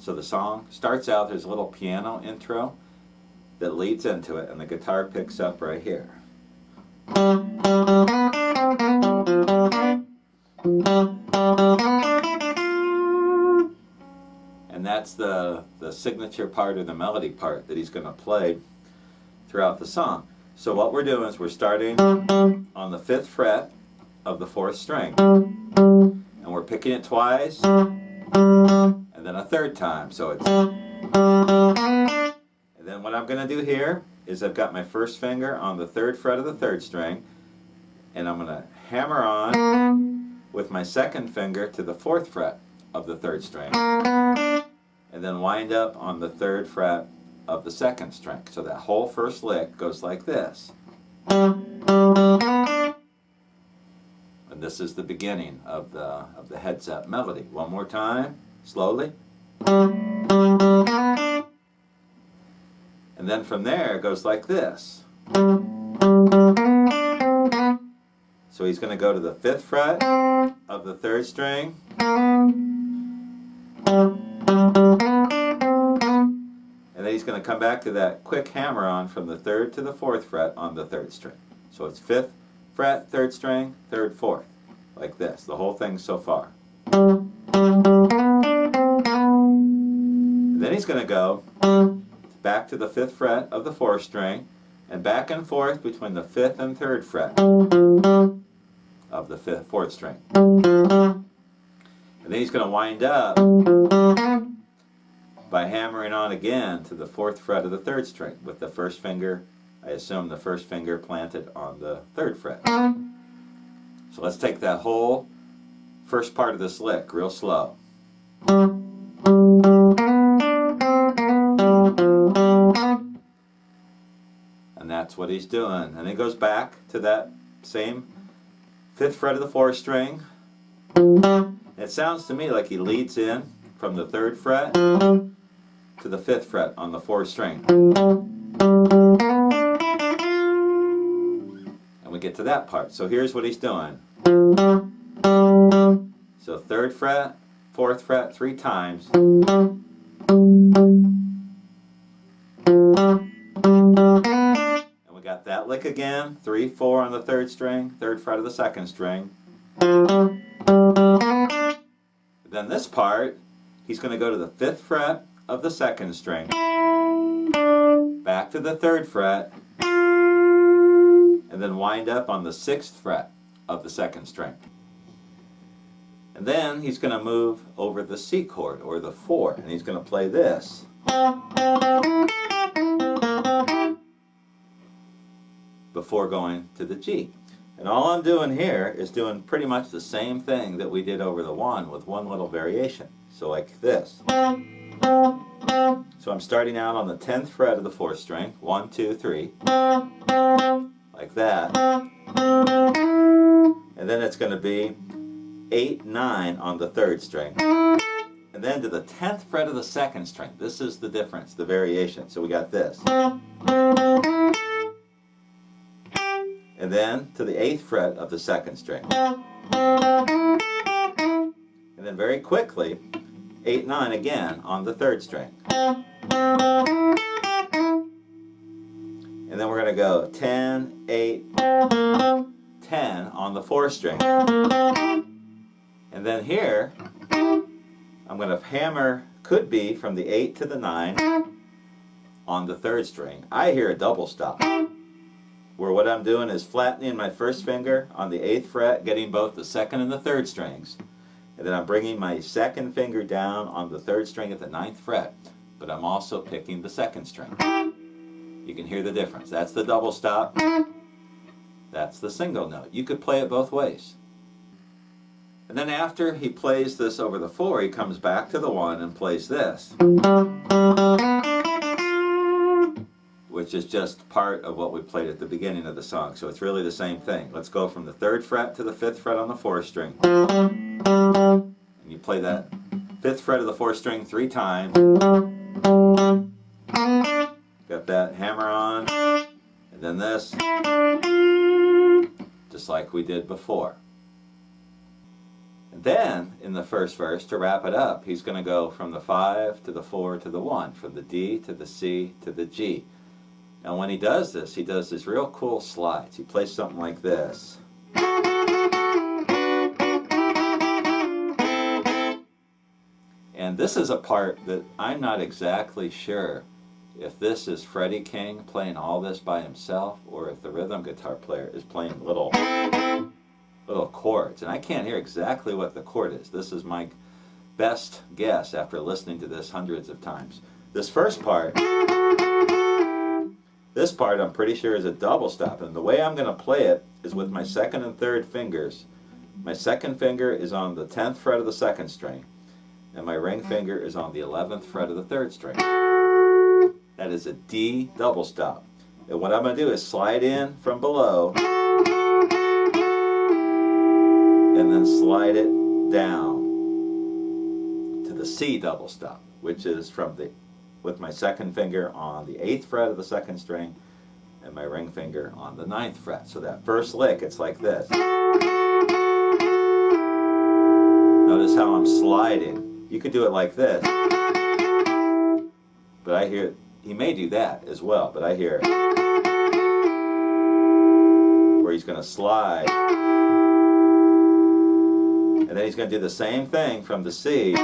So the song starts out, there's a little piano intro that leads into it, and the guitar picks up right here. And that's the signature part or the melody part that he's going to play throughout the song. So what we're doing is we're starting on the 5th fret of the 4th string, and we're picking it twice and then a 3rd time. So it's, and then what I'm going to do here is I've got my 1st finger on the 3rd fret of the 3rd string, and I'm going to hammer on with my 2nd finger to the 4th fret of the 3rd string, and then wind up on the 3rd fret of the 2nd string. So that whole first lick goes like this. And this is the beginning of the heads up melody. One more time, slowly. And then from there it goes like this. So he's going to go to the 5th fret of the 3rd string, and then he's going to come back to that quick hammer on from the 3rd to the 4th fret on the 3rd string. So it's 5th fret, 3rd string, 3rd, 4th, like this, the whole thing so far. And then he's going to go back to the 5th fret of the 4th string, and back and forth between the 5th and 3rd fret of the 4th string. And then he's going to wind up by hammering on again to the 4th fret of the 3rd string with the 1st finger, I assume the 1st finger planted on the 3rd fret. So let's take that whole first part of this lick real slow. And that's what he's doing. And he goes back to that same 5th fret of the 4th string. It sounds to me like he leads in from the 3rd fret to the 5th fret on the 4th string. And we get to that part. So here's what he's doing. So 3rd fret, 4th fret 3 times. And we got that lick again. 3, 4 on the 3rd string, 3rd fret of the 2nd string. Then this part, he's going to go to the 5th fret of the 2nd string, back to the 3rd fret, and then wind up on the 6th fret of the 2nd string. And then he's going to move over the C chord, or the 4, and he's going to play this. Before going to the G. And all I'm doing here is doing pretty much the same thing that we did over the 1 with one little variation. So like this. So I'm starting out on the 10th fret of the 4th string. 1, 2, 3. Like that. And then it's going to be 8, 9 on the 3rd string. And then to the 10th fret of the 2nd string. This is the difference, the variation. So we got this. And then to the 8th fret of the 2nd string. And then very quickly, 8, 9 again on the 3rd string. And then we're going to go 10, 8, 10 on the 4th string. And then here, I'm going to hammer, could be from the 8 to the 9 on the 3rd string. I hear a double stop, where what I'm doing is flattening my 1st finger on the 8th fret, getting both the 2nd and the 3rd strings. And then I'm bringing my 2nd finger down on the 3rd string at the 9th fret, but I'm also picking the 2nd string. You can hear the difference. That's the double stop. That's the single note. You could play it both ways. And then after he plays this over the 4, he comes back to the 1 and plays this, which is just part of what we played at the beginning of the song. So it's really the same thing. Let's go from the 3rd fret to the 5th fret on the 4th string. And you play that 5th fret of the 4th string 3 times. Got that hammer on. And then this, just like we did before. And Then, in the first verse, to wrap it up, he's going to go from the 5 to the 4 to the 1, from the D to the C to the G. And when he does this real cool slides. He plays something like this. And this is a part that I'm not exactly sure if this is Freddy King playing all this by himself or if the rhythm guitar player is playing little chords. And I can't hear exactly what the chord is. This is my best guess after listening to this hundreds of times. This part I'm pretty sure is a double stop, and the way I'm going to play it is with my second and third fingers. My second finger is on the 10th fret of the second string, and my ring finger is on the 11th fret of the third string. That is a D double stop. And what I'm going to do is slide in from below and then slide it down to the C double stop, which is with my second finger on the 8th fret of the second string and my ring finger on the 9th fret. So that first lick, it's like this. Notice how I'm sliding. You could do it like this, but I hear, he may do that as well, but I hear where he's going to slide, and then he's going to do the same thing from the C.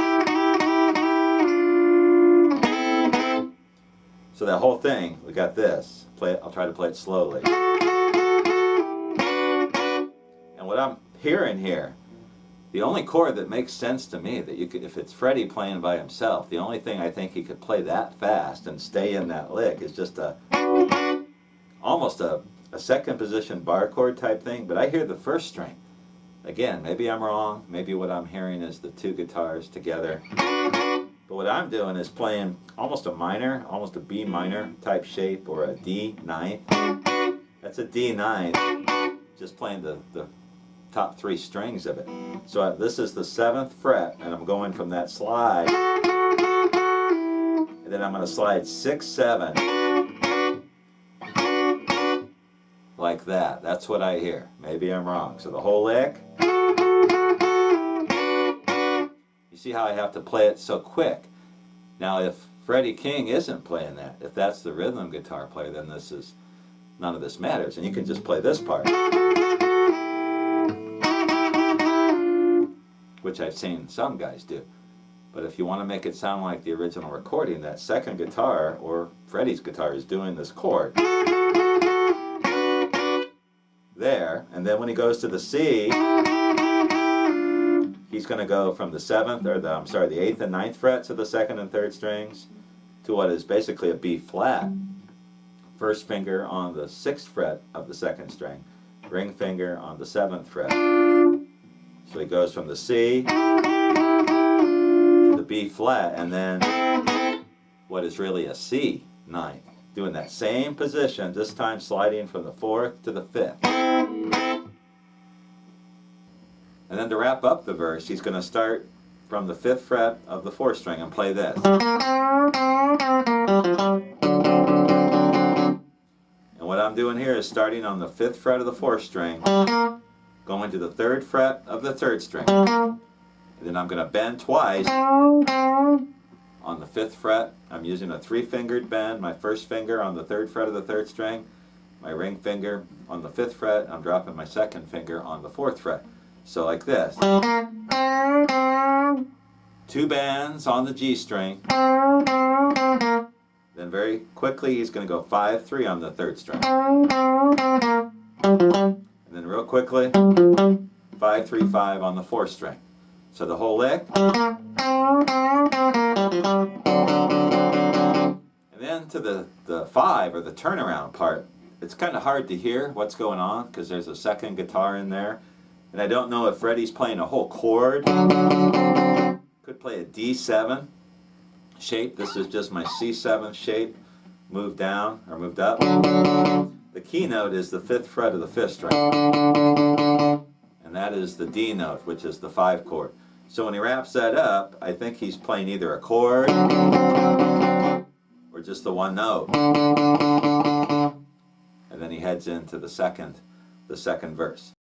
So that whole thing, we got this. I'll try to play it slowly. And what I'm hearing here, the only chord that makes sense to me that you could, if it's Freddy playing by himself, the only thing I think he could play that fast and stay in that lick is just almost a second position bar chord type thing. But I hear the first string. Again, maybe I'm wrong. Maybe what I'm hearing is the two guitars together. But what I'm doing is playing almost a minor, almost a B minor type shape, or a D ninth. That's a D ninth, just playing the top 3 strings of it. So this is the 7th fret, and I'm going from that slide, and then I'm going to slide 6, 7, like that. That's what I hear. Maybe I'm wrong. So the whole lick. You see how I have to play it so quick. Now if Freddy King isn't playing that, if that's the rhythm guitar player, then none of this matters, and you can just play this part, which I've seen some guys do. But if you want to make it sound like the original recording, that second guitar, or Freddy's guitar, is doing this chord there, and then when he goes to the C, he's going to go from the 7th, or the 8th and 9th frets of the second and third strings to what is basically a B flat. First finger on the 6th fret of the second string, ring finger on the 7th fret. So he goes from the C to the B flat, and then what is really a C ninth, doing that same position, this time sliding from the 4th to the 5th. And then to wrap up the verse, he's going to start from the 5th fret of the 4th string and play this. And what I'm doing here is starting on the 5th fret of the 4th string, going to the 3rd fret of the 3rd string. And then I'm going to bend twice on the 5th fret. I'm using a 3-fingered bend, my first finger on the 3rd fret of the 3rd string, my ring finger on the 5th fret, I'm dropping my second finger on the 4th fret. So like this. 2 bends on the G string. Then very quickly he's going to go 5-3 on the 3rd string. And then real quickly 5-3-5 on the 4th string. So the whole lick. And then to the 5, or the turnaround part, it's kind of hard to hear what's going on because there's a second guitar in there. And I don't know if Freddy's playing a whole chord. Could play a D7 shape. This is just my C7 shape, moved down or moved up. The key note is the 5th fret of the 5th string. And that is the D note, which is the 5 chord. So when he wraps that up, I think he's playing either a chord or just the one note. And then he heads into the second verse.